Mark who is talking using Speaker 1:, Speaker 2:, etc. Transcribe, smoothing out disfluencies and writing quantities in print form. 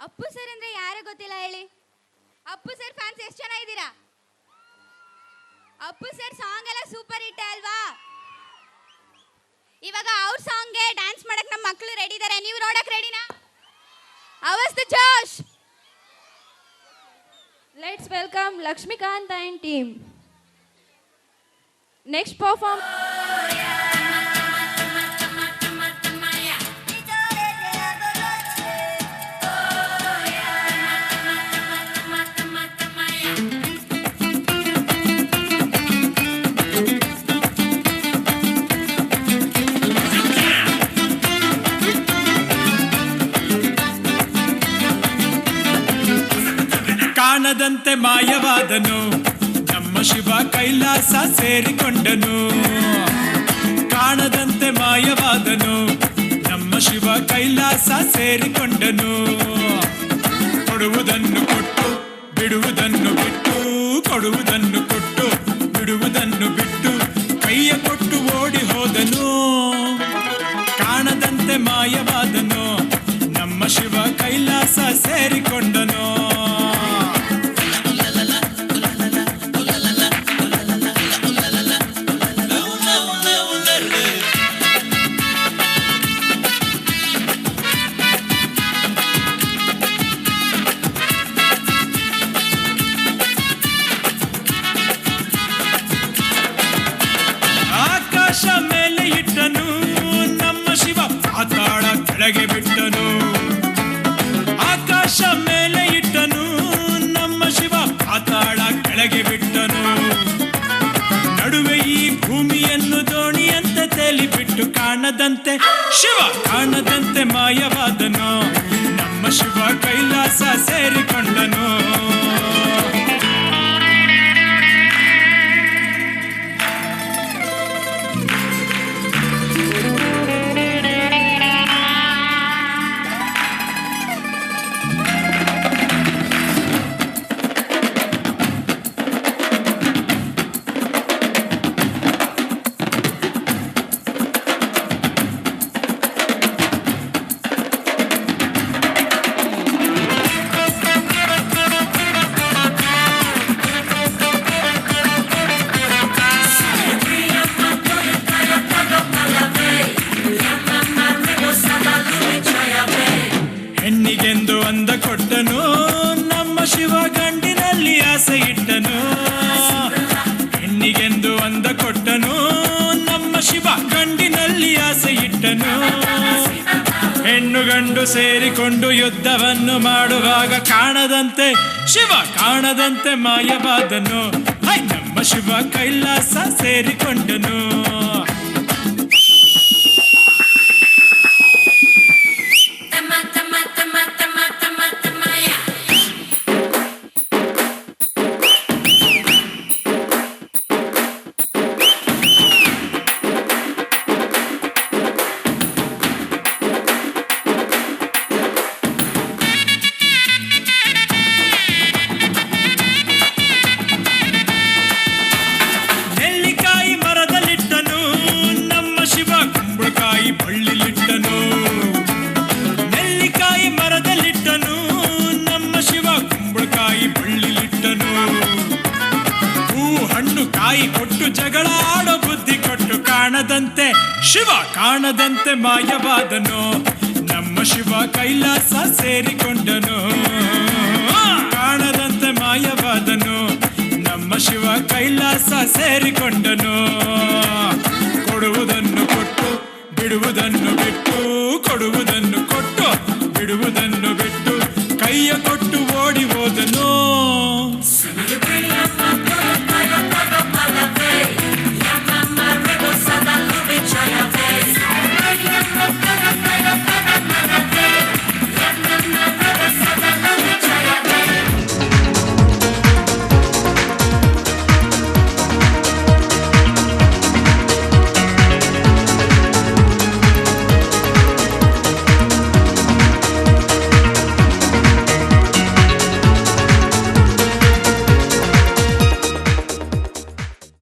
Speaker 1: Appu sir ಅಂದ್ರೆ ಯಾರು ಗೊತ್ತಿಲ್ಲ ಹೇಳಿ. ಅಪ್ಪು ಸರ್ ಫ್ಯಾನ್ಸ್ ಎಷ್ಟು ಜನ ಇದ್ದೀರಾ? ಅಪ್ಪು ಸರ್ ಸಾಂಗ್ ಎಲ್ಲ ಸೂಪರ್ ಹಿಟ್ ಅಲ್ವಾ? ಇವಾಗ ಅವ್ರ ಸಾಂಗ್ಗೆ ಡ್ಯಾನ್ಸ್ ಮಾಡಕ್ ನಮ್ಮ ಮಕ್ಕಳು ರೆಡಿ ಇದ್ದಾರೆ. ನೀವು ನೋಡಕ್ ರೆಡಿನಾ? ಅವಸ್ತು ಜೋಶ್.
Speaker 2: Let's welcome Lakshmikant and team. Next perform.
Speaker 3: ಕಾಣದಂತೆ ಮಾಯವಾದನು ನಮ್ಮ ಶಿವ ಕೈಲಾಸ ಸೇರಿಕೊಂಡನು. ಕಾಣದಂತೆ ಮಾಯವಾದನು ನಮ್ಮ ಶಿವ ಕೈಲಾಸ ಸೇರಿಕೊಂಡನು. ಕೊಡುವುದನ್ನು ಕೊಟ್ಟು ಬಿಡುವುದನ್ನು ಬಿಟ್ಟು, ಕೊಡುವುದನ್ನು ಕೊಟ್ಟು ಬಿಡುವುದನ್ನು ಬಿಟ್ಟು ಕೈಯ ಕೊಟ್ಟು ಓಡಿ ಹೋದನು. ಕಾಣದಂತೆ ಮಾಯವಾದನು ನಮ್ಮ ಶಿವ ಕೈಲಾಸ ಸೇರಿಕೊಂಡನು. ಆಕಾಶ ಮೇಲೆ ಇಟ್ಟನು ನಮ್ಮ ಶಿವ ಪಾತಾಳ ಕೆಳಗೆ ಬಿಟ್ಟನು. ಆಕಾಶ ಮೇಲೆ ಇಟ್ಟನು ನಮ್ಮ ಶಿವ ಪಾತಾಳ ಕೆಳಗೆ ಬಿಟ್ಟನು. ನಡುವೆ ಈ ಭೂಮಿಯನ್ನು ದೋಣಿಯಂತೆ ತೇಲಿಬಿಟ್ಟು ಕಾಣದಂತೆ ಶಿವ ಕಾಣದಂತೆ ಮಾಯವಾದನು ನಮ್ಮ ಶಿವ ಕೈಲಾಸ ಸೇರಿಕೊಂಡನು. ಹೆಣ್ಣಿಗೆಂದು ಅಂದ ಕೊಟ್ಟನು ನಮ್ಮ ಶಿವ ಗಂಡಿನಲ್ಲಿ ಆಸೆ ಇಟ್ಟನು. ಹೆಣ್ಣಿಗೆಂದು ಅಂದ ಕೊಟ್ಟನು ನಮ್ಮ ಶಿವ ಗಂಡಿನಲ್ಲಿ ಆಸೆ ಇಟ್ಟನು. ಹೆಣ್ಣು ಗಂಡು ಸೇರಿಕೊಂಡು ಯುದ್ಧವನ್ನು ಮಾಡುವಾಗ ಕಾಣದಂತೆ ಶಿವ ಕಾಣದಂತೆ ಮಾಯವಾದನು. ನಮ್ಮ ಶಿವ ಕೈಲಾಸ ಸೇರಿಕೊಂಡನು. ನೆಲ್ಲಿಕಾಯಿ ಮರದಲ್ಲಿಟ್ಟನು ನಮ್ಮ ಶಿವ ಕುಂಬಳಕಾಯಿ ಬಳ್ಳಿಲಿಟ್ಟನು. ನೆಲ್ಲಿಕಾಯಿ ಮರದಲ್ಲಿಟ್ಟನು ನಮ್ಮ ಶಿವ ಕುಂಬಳಕಾಯಿ ಬಳ್ಳಿಲಿಟ್ಟನು. ಹೂ ಹಣ್ಣು ಕಾಯಿ ಕೊಟ್ಟು ಜಗಳ ಆಡೋ ಬುದ್ಧಿ ಕೊಟ್ಟು ಕಾಣದಂತೆ ಶಿವ ಕಾಣದಂತೆ ಮಾಯವಾದನು ನಮ್ಮ ಶಿವ ಕೈಲಾಸ ಸೇರಿಕೊಂಡನು. ಕಾಣದಂತೆ ಮಾಯವಾದನು ನಮ್ಮ ಶಿವ ಕೈಲಾಸ ಸೇರಿಕೊಂಡನು. ಕೊಡುವುದನ್ನು ಕೊಟ್ಟು ಬಿಡುವುದನ್ನು ಬಿಟ್ಟು